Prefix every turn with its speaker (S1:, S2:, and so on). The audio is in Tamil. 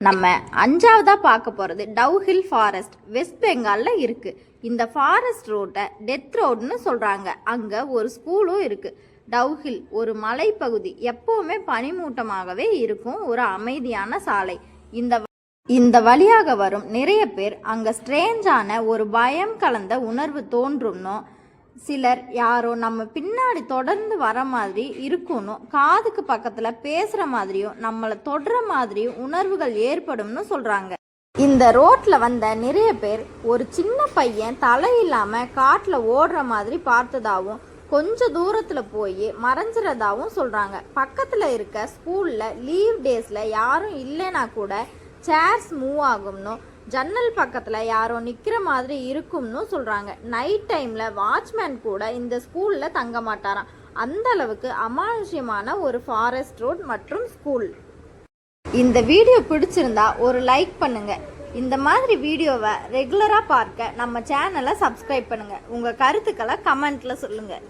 S1: நம்ம அஞ்சாவதா பார்க்க போகிறது டவ் ஹில் ஃபாரஸ்ட் வெஸ்ட் பெங்காலில் இருக்குது. இந்த ஃபாரஸ்ட் ரோட்டை டெத் ரோடுன்னு சொல்கிறாங்க. அங்கே ஒரு ஸ்கூலும் இருக்குது. டவ் ஹில் ஒரு மலைப்பகுதி, எப்போவுமே பனிமூட்டமாகவே இருக்கும். ஒரு அமைதியான சாலை. இந்த வழியாக வரும் நிறைய பேர் அங்கே ஸ்ட்ரேஞ்சான ஒரு பயம் கலந்த உணர்வு தோன்றும்னோ, சிலர் யாரோ நம்ம பின்னாடி தொடர்ந்து வர மாதிரி இருக்கணும், காதுக்கு பக்கத்தில் பேசுகிற மாதிரியும் நம்மளை தொடுற மாதிரியும் உணர்வுகள் ஏற்படும்னு சொல்கிறாங்க. இந்த ரோட்டில் வந்த நிறைய பேர் ஒரு சின்ன பையன் தலை இல்லாமல் காட்டில் ஓடுற மாதிரி பார்த்ததாகவும் கொஞ்சம் தூரத்தில் போய் மறைஞ்சிறதாகவும் சொல்கிறாங்க. பக்கத்தில் இருக்க ஸ்கூலில் லீவ் டேஸில் யாரும் இல்லைன்னா கூட சேர்ஸ் மூவ் ஆகும்னு, ஜன்னல் பக்கத்தில் யாரோ நிற்கிற மாதிரி இருக்கும்னு சொல்கிறாங்க. நைட் டைமில் வாட்ச்மேன் கூட இந்த ஸ்கூலில் தங்க மாட்டாராம். அந்த அளவுக்கு அமானுஷ்யமான ஒரு ஃபாரஸ்ட் ரோட் மற்றும் ஸ்கூல். இந்த வீடியோ பிடிச்சிருந்தா ஒரு லைக் பண்ணுங்கள். இந்த மாதிரி வீடியோவை ரெகுலராக பார்க்க நம்ம சேனலை சப்ஸ்கிரைப் பண்ணுங்கள். உங்கள் கருத்துக்களை கமெண்ட்டில் சொல்லுங்கள்.